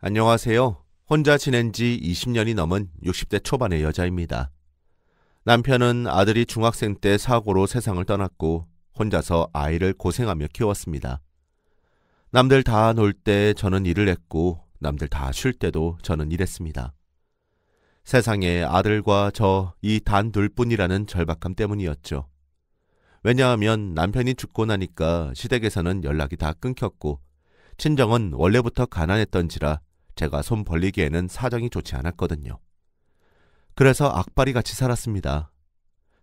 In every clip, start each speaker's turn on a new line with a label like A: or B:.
A: 안녕하세요. 혼자 지낸 지 20년이 넘은 60대 초반의 여자입니다. 남편은 아들이 중학생 때 사고로 세상을 떠났고 혼자서 아이를 고생하며 키웠습니다. 남들 다 놀 때 저는 일을 했고 남들 다 쉴 때도 저는 일했습니다. 세상에 아들과 저 이 단 둘뿐이라는 절박함 때문이었죠. 왜냐하면 남편이 죽고 나니까 시댁에서는 연락이 다 끊겼고 친정은 원래부터 가난했던지라 제가 손 벌리기에는 사정이 좋지 않았거든요. 그래서 악바리 같이 살았습니다.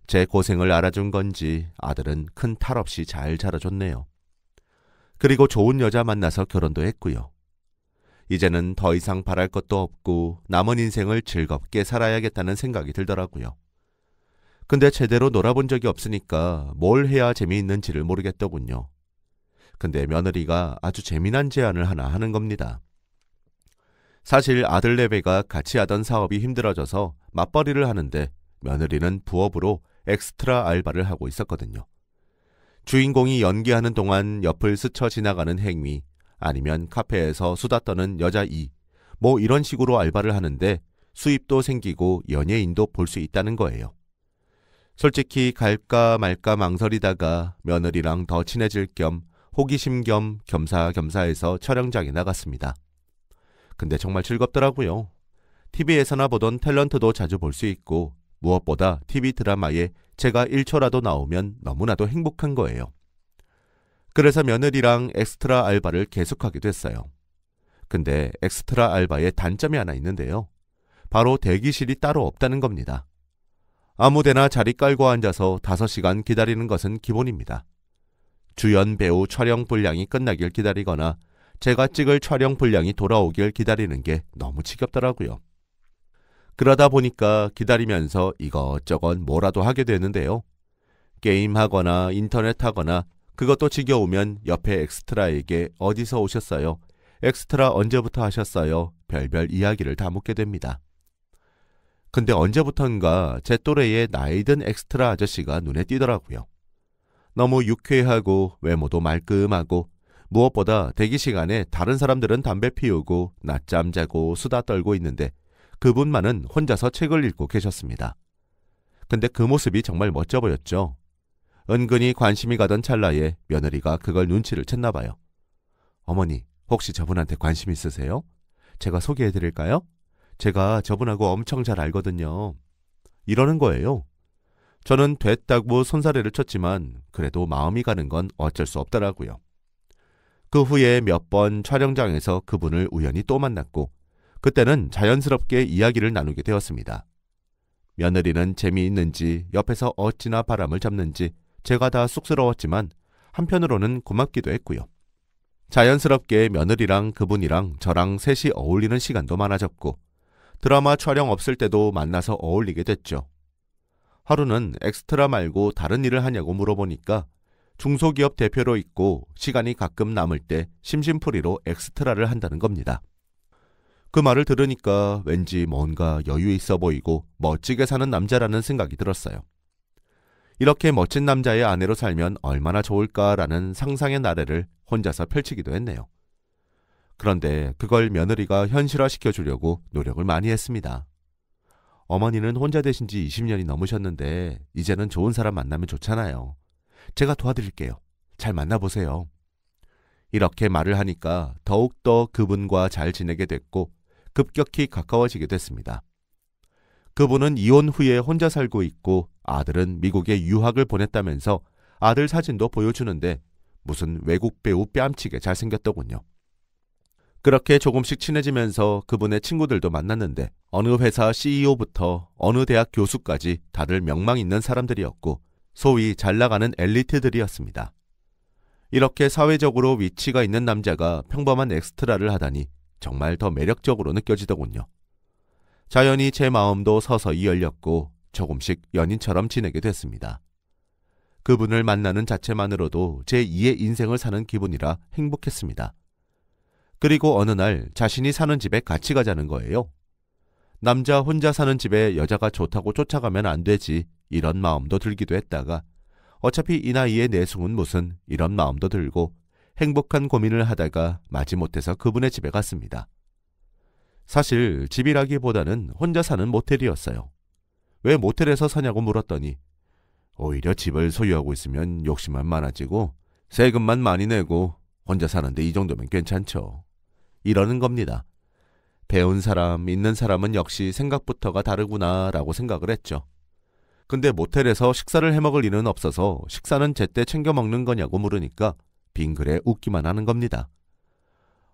A: 제 고생을 알아준 건지 아들은 큰 탈 없이 잘 자라줬네요. 그리고 좋은 여자 만나서 결혼도 했고요. 이제는 더 이상 바랄 것도 없고 남은 인생을 즐겁게 살아야겠다는 생각이 들더라고요. 근데 제대로 놀아본 적이 없으니까 뭘 해야 재미있는지를 모르겠더군요. 근데 며느리가 아주 재미난 제안을 하나 하는 겁니다. 사실 아들 내외가 같이 하던 사업이 힘들어져서 맞벌이를 하는데 며느리는 부업으로 엑스트라 알바를 하고 있었거든요. 주인공이 연기하는 동안 옆을 스쳐 지나가는 행위, 아니면 카페에서 수다 떠는 여자 뭐 이런 식으로 알바를 하는데 수입도 생기고 연예인도 볼 수 있다는 거예요. 솔직히 갈까 말까 망설이다가 며느리랑 더 친해질 겸 호기심 겸 겸사겸사해서 촬영장에 나갔습니다. 근데 정말 즐겁더라고요. TV에서나 보던 탤런트도 자주 볼 수 있고 무엇보다 TV 드라마에 제가 1초라도 나오면 너무나도 행복한 거예요. 그래서 며느리랑 엑스트라 알바를 계속하게 됐어요. 근데 엑스트라 알바에 단점이 하나 있는데요. 바로 대기실이 따로 없다는 겁니다. 아무데나 자리 깔고 앉아서 5시간 기다리는 것은 기본입니다. 주연 배우 촬영 분량이 끝나길 기다리거나 제가 찍을 촬영 분량이 돌아오길 기다리는 게 너무 지겹더라고요. 그러다 보니까 기다리면서 이것저것 뭐라도 하게 되는데요. 게임하거나 인터넷 하거나 그것도 지겨우면 옆에 엑스트라에게 어디서 오셨어요? 엑스트라 언제부터 하셨어요? 별별 이야기를 다 묻게 됩니다. 근데 언제부턴가 제 또래의 나이 든 엑스트라 아저씨가 눈에 띄더라고요. 너무 유쾌하고 외모도 말끔하고 무엇보다 대기 시간에 다른 사람들은 담배 피우고 낮잠 자고 수다 떨고 있는데 그분만은 혼자서 책을 읽고 계셨습니다. 근데 그 모습이 정말 멋져 보였죠. 은근히 관심이 가던 찰나에 며느리가 그걸 눈치를 챘나 봐요. 어머니, 혹시 저분한테 관심 있으세요? 제가 소개해드릴까요? 제가 저분하고 엄청 잘 알거든요. 이러는 거예요. 저는 됐다고 손사래를 쳤지만 그래도 마음이 가는 건 어쩔 수 없더라고요. 그 후에 몇 번 촬영장에서 그분을 우연히 또 만났고 그때는 자연스럽게 이야기를 나누게 되었습니다. 며느리는 재미있는지 옆에서 어찌나 바람을 잡는지 제가 다 쑥스러웠지만 한편으로는 고맙기도 했고요. 자연스럽게 며느리랑 그분이랑 저랑 셋이 어울리는 시간도 많아졌고 드라마 촬영 없을 때도 만나서 어울리게 됐죠. 하루는 엑스트라 말고 다른 일을 하냐고 물어보니까 중소기업 대표로 있고 시간이 가끔 남을 때 심심풀이로 엑스트라를 한다는 겁니다. 그 말을 들으니까 왠지 뭔가 여유 있어 보이고 멋지게 사는 남자라는 생각이 들었어요. 이렇게 멋진 남자의 아내로 살면 얼마나 좋을까라는 상상의 나래를 혼자서 펼치기도 했네요. 그런데 그걸 며느리가 현실화시켜 주려고 노력을 많이 했습니다. 어머니는 혼자 되신 지 20년이 넘으셨는데 이제는 좋은 사람 만나면 좋잖아요. 제가 도와드릴게요. 잘 만나보세요. 이렇게 말을 하니까 더욱더 그분과 잘 지내게 됐고 급격히 가까워지게 됐습니다. 그분은 이혼 후에 혼자 살고 있고 아들은 미국에 유학을 보냈다면서 아들 사진도 보여주는데 무슨 외국 배우 뺨치게 잘생겼더군요. 그렇게 조금씩 친해지면서 그분의 친구들도 만났는데 어느 회사 CEO부터 어느 대학 교수까지 다들 명망 있는 사람들이었고 소위 잘나가는 엘리트들이었습니다. 이렇게 사회적으로 위치가 있는 남자가 평범한 엑스트라를 하다니 정말 더 매력적으로 느껴지더군요. 자연히 제 마음도 서서히 열렸고 조금씩 연인처럼 지내게 됐습니다. 그분을 만나는 자체만으로도 제 2의 인생을 사는 기분이라 행복했습니다. 그리고 어느 날 자신이 사는 집에 같이 가자는 거예요. 남자 혼자 사는 집에 여자가 좋다고 쫓아가면 안 되지 이런 마음도 들기도 했다가 어차피 이 나이에 내숭은 무슨 이런 마음도 들고 행복한 고민을 하다가 마지못해서 그분의 집에 갔습니다. 사실 집이라기보다는 혼자 사는 모텔이었어요. 왜 모텔에서 사냐고 물었더니 오히려 집을 소유하고 있으면 욕심만 많아지고 세금만 많이 내고 혼자 사는데 이 정도면 괜찮죠. 이러는 겁니다. 배운 사람, 있는 사람은 역시 생각부터가 다르구나 라고 생각을 했죠. 근데 모텔에서 식사를 해먹을 일은 없어서 식사는 제때 챙겨 먹는 거냐고 물으니까 빙그레 웃기만 하는 겁니다.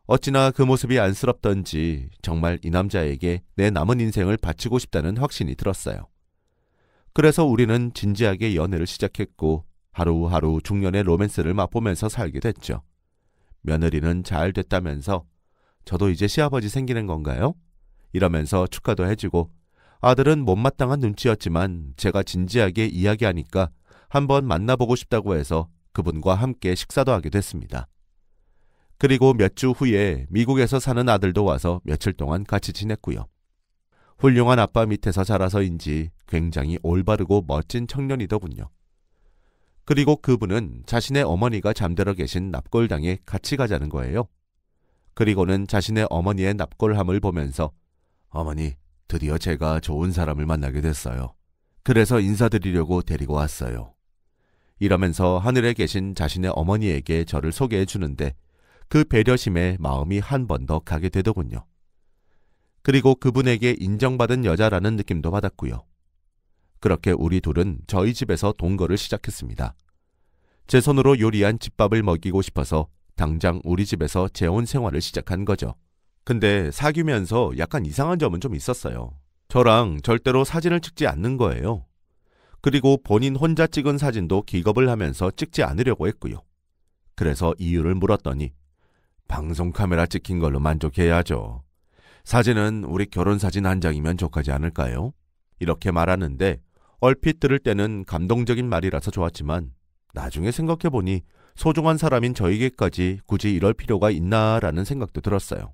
A: 어찌나 그 모습이 안쓰럽던지 정말 이 남자에게 내 남은 인생을 바치고 싶다는 확신이 들었어요. 그래서 우리는 진지하게 연애를 시작했고 하루하루 중년의 로맨스를 맛보면서 살게 됐죠. 며느리는 잘 됐다면서 저도 이제 시아버지 생기는 건가요? 이러면서 축하도 해주고 아들은 못마땅한 눈치였지만 제가 진지하게 이야기하니까 한번 만나보고 싶다고 해서 그분과 함께 식사도 하게 됐습니다. 그리고 몇 주 후에 미국에서 사는 아들도 와서 며칠 동안 같이 지냈고요. 훌륭한 아빠 밑에서 자라서인지 굉장히 올바르고 멋진 청년이더군요. 그리고 그분은 자신의 어머니가 잠들어 계신 납골당에 같이 가자는 거예요. 그리고는 자신의 어머니의 납골함을 보면서 어머니, 드디어 제가 좋은 사람을 만나게 됐어요. 그래서 인사드리려고 데리고 왔어요. 이러면서 하늘에 계신 자신의 어머니에게 저를 소개해 주는데 그 배려심에 마음이 한 번 더 가게 되더군요. 그리고 그분에게 인정받은 여자라는 느낌도 받았고요. 그렇게 우리 둘은 저희 집에서 동거를 시작했습니다. 제 손으로 요리한 집밥을 먹이고 싶어서 당장 우리 집에서 재혼 생활을 시작한 거죠. 근데 사귀면서 약간 이상한 점은 좀 있었어요. 저랑 절대로 사진을 찍지 않는 거예요. 그리고 본인 혼자 찍은 사진도 기겁을 하면서 찍지 않으려고 했고요. 그래서 이유를 물었더니 방송 카메라 찍힌 걸로 만족해야죠. 사진은 우리 결혼사진 한 장이면 족하지 않을까요? 이렇게 말하는데 얼핏 들을 때는 감동적인 말이라서 좋았지만 나중에 생각해보니 소중한 사람인 저에게까지 굳이 이럴 필요가 있나라는 생각도 들었어요.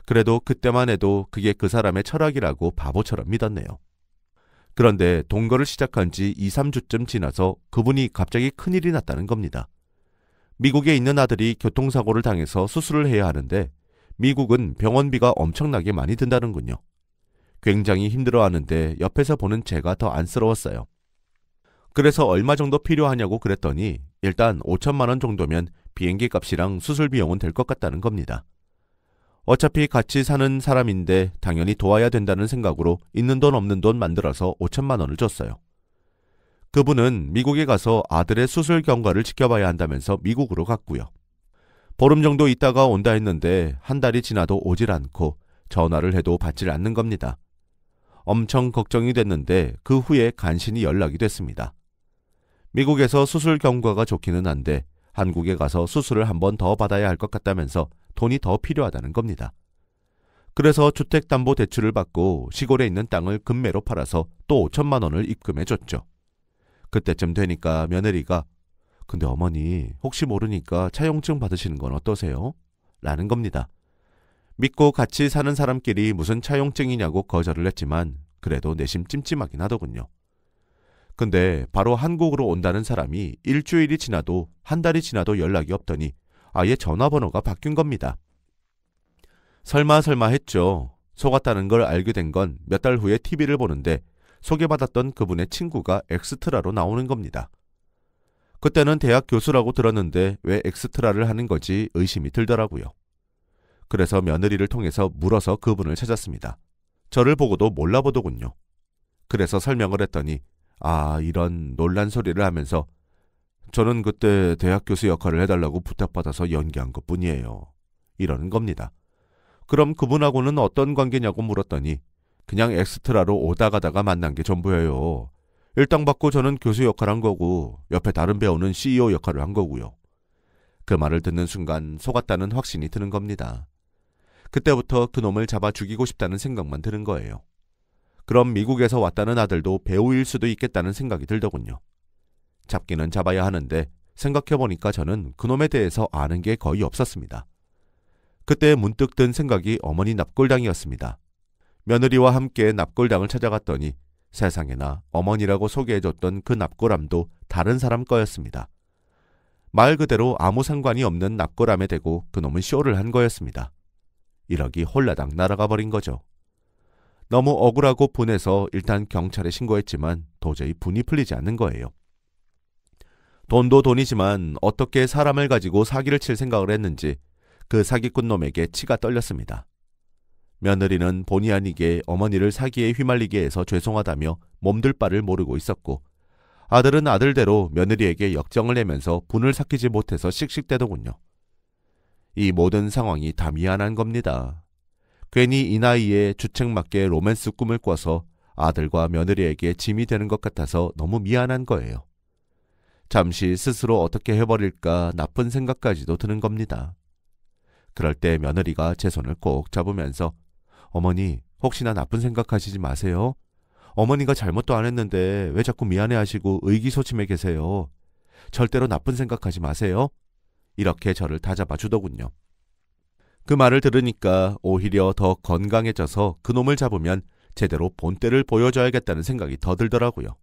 A: 그래도 그때만 해도 그게 그 사람의 철학이라고 바보처럼 믿었네요. 그런데 동거를 시작한 지 2, 3주쯤 지나서 그분이 갑자기 큰일이 났다는 겁니다. 미국에 있는 아들이 교통사고를 당해서 수술을 해야 하는데 미국은 병원비가 엄청나게 많이 든다는군요. 굉장히 힘들어하는데 옆에서 보는 제가 더 안쓰러웠어요. 그래서 얼마 정도 필요하냐고 그랬더니 일단 5천만 원 정도면 비행기 값이랑 수술 비용은 될 것 같다는 겁니다. 어차피 같이 사는 사람인데 당연히 도와야 된다는 생각으로 있는 돈 없는 돈 만들어서 5천만 원을 줬어요. 그분은 미국에 가서 아들의 수술 경과를 지켜봐야 한다면서 미국으로 갔고요. 보름 정도 있다가 온다 했는데 한 달이 지나도 오질 않고 전화를 해도 받질 않는 겁니다. 엄청 걱정이 됐는데 그 후에 간신히 연락이 됐습니다. 미국에서 수술 경과가 좋기는 한데 한국에 가서 수술을 한 번 더 받아야 할 것 같다면서 돈이 더 필요하다는 겁니다. 그래서 주택담보대출을 받고 시골에 있는 땅을 금매로 팔아서 또 5천만 원을 입금해줬죠. 그때쯤 되니까 며느리가 근데 어머니 혹시 모르니까 차용증 받으시는 건 어떠세요? 라는 겁니다. 믿고 같이 사는 사람끼리 무슨 차용증이냐고 거절을 했지만 그래도 내심 찜찜하긴 하더군요. 근데 바로 한국으로 온다는 사람이 일주일이 지나도 한 달이 지나도 연락이 없더니 아예 전화번호가 바뀐 겁니다. 설마 했죠. 속았다는 걸 알게 된 건 몇 달 후에 TV를 보는데 소개받았던 그분의 친구가 엑스트라로 나오는 겁니다. 그때는 대학 교수라고 들었는데 왜 엑스트라를 하는 거지 의심이 들더라고요. 그래서 며느리를 통해서 물어서 그분을 찾았습니다. 저를 보고도 몰라보더군요. 그래서 설명을 했더니 이런 놀란 소리를 하면서 저는 그때 대학 교수 역할을 해달라고 부탁받아서 연기한 것뿐이에요. 이러는 겁니다. 그럼 그분하고는 어떤 관계냐고 물었더니 그냥 엑스트라로 오다 가다가 만난 게 전부예요. 일당 받고 저는 교수 역할 한 거고 옆에 다른 배우는 CEO 역할을 한 거고요. 그 말을 듣는 순간 속았다는 확신이 드는 겁니다. 그때부터 그놈을 잡아 죽이고 싶다는 생각만 드는 거예요. 그럼 미국에서 왔다는 아들도 배우일 수도 있겠다는 생각이 들더군요. 잡기는 잡아야 하는데 생각해보니까 저는 그놈에 대해서 아는 게 거의 없었습니다. 그때 문득 든 생각이 어머니 납골당이었습니다. 며느리와 함께 납골당을 찾아갔더니 세상에나 어머니라고 소개해줬던 그 납골함도 다른 사람 거였습니다. 말 그대로 아무 상관이 없는 납골함에 대고 그놈은 쇼를 한 거였습니다. 1억이 홀라당 날아가 버린 거죠. 너무 억울하고 분해서 일단 경찰에 신고했지만 도저히 분이 풀리지 않는 거예요. 돈도 돈이지만 어떻게 사람을 가지고 사기를 칠 생각을 했는지 그 사기꾼 놈에게 치가 떨렸습니다. 며느리는 본의 아니게 어머니를 사기에 휘말리게 해서 죄송하다며 몸둘 바를 모르고 있었고, 아들은 아들대로 며느리에게 역정을 내면서 분을 삭히지 못해서 씩씩대더군요. 이 모든 상황이 다 미안한 겁니다. 괜히 이 나이에 주책맞게 로맨스 꿈을 꿔서 아들과 며느리에게 짐이 되는 것 같아서 너무 미안한 거예요. 잠시 스스로 어떻게 해버릴까 나쁜 생각까지도 드는 겁니다. 그럴 때 며느리가 제 손을 꼭 잡으면서 어머니, 혹시나 나쁜 생각하시지 마세요. 어머니가 잘못도 안 했는데 왜 자꾸 미안해하시고 의기소침해 계세요. 절대로 나쁜 생각하지 마세요. 이렇게 저를 다잡아 주더군요. 그 말을 들으니까 오히려 더 건강해져서 그놈을 잡으면 제대로 본때를 보여줘야겠다는 생각이 더 들더라고요.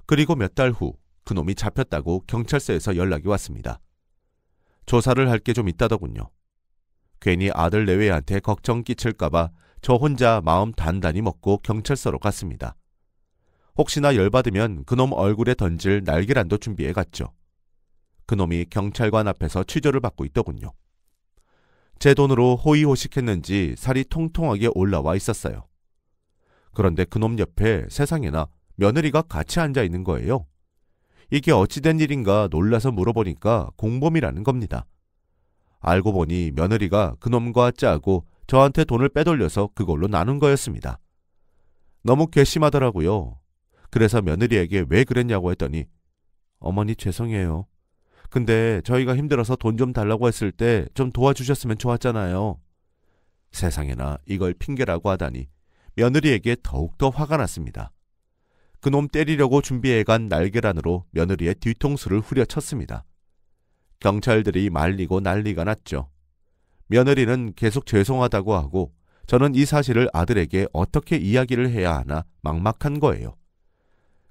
A: 그리고 몇 달 후 그놈이 잡혔다고 경찰서에서 연락이 왔습니다. 조사를 할 게 좀 있다더군요. 괜히 아들 내외한테 걱정 끼칠까봐 저 혼자 마음 단단히 먹고 경찰서로 갔습니다. 혹시나 열받으면 그놈 얼굴에 던질 날계란도 준비해 갔죠. 그놈이 경찰관 앞에서 취조를 받고 있더군요. 제 돈으로 호의호식했는지 살이 통통하게 올라와 있었어요. 그런데 그놈 옆에 세상에나 며느리가 같이 앉아 있는 거예요. 이게 어찌된 일인가 놀라서 물어보니까 공범이라는 겁니다. 알고 보니 며느리가 그놈과 짜고 저한테 돈을 빼돌려서 그걸로 나눈 거였습니다. 너무 괘씸하더라고요. 그래서 며느리에게 왜 그랬냐고 했더니 어머니 죄송해요. 근데 저희가 힘들어서 돈 좀 달라고 했을 때 좀 도와주셨으면 좋았잖아요. 세상에나 이걸 핑계라고 하다니 며느리에게 더욱더 화가 났습니다. 그놈 때리려고 준비해간 날계란으로 며느리의 뒤통수를 후려쳤습니다. 경찰들이 말리고 난리가 났죠. 며느리는 계속 죄송하다고 하고 저는 이 사실을 아들에게 어떻게 이야기를 해야 하나 막막한 거예요.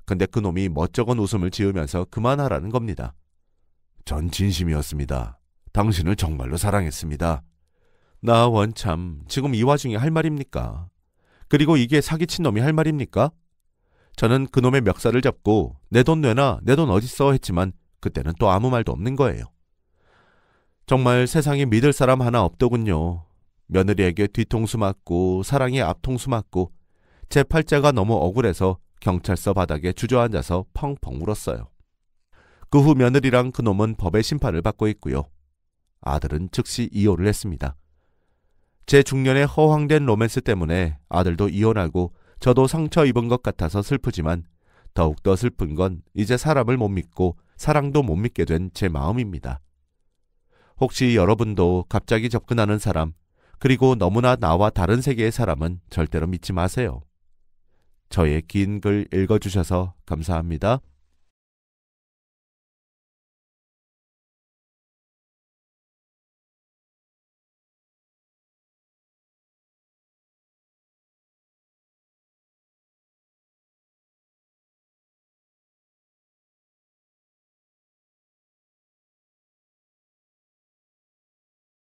A: 근데 그놈이 멋쩍은 웃음을 지으면서 그만하라는 겁니다. 전 진심이었습니다. 당신을 정말로 사랑했습니다. 나 원참 지금 이 와중에 할 말입니까? 그리고 이게 사기친 놈이 할 말입니까? 저는 그놈의 멱살을 잡고 내 돈 내놔, 내 돈 어딨어 했지만 그때는 또 아무 말도 없는 거예요. 정말 세상에 믿을 사람 하나 없더군요. 며느리에게 뒤통수 맞고 사랑에 앞통수 맞고 제 팔자가 너무 억울해서 경찰서 바닥에 주저앉아서 펑펑 울었어요. 그 후 며느리랑 그놈은 법의 심판을 받고 있고요. 아들은 즉시 이혼을 했습니다. 제 중년의 허황된 로맨스 때문에 아들도 이혼하고 저도 상처 입은 것 같아서 슬프지만 더욱더 슬픈 건 이제 사람을 못 믿고 사랑도 못 믿게 된 제 마음입니다. 혹시 여러분도 갑자기 접근하는 사람, 그리고 너무나 나와 다른 세계의 사람은 절대로 믿지 마세요. 저의 긴 글 읽어주셔서 감사합니다.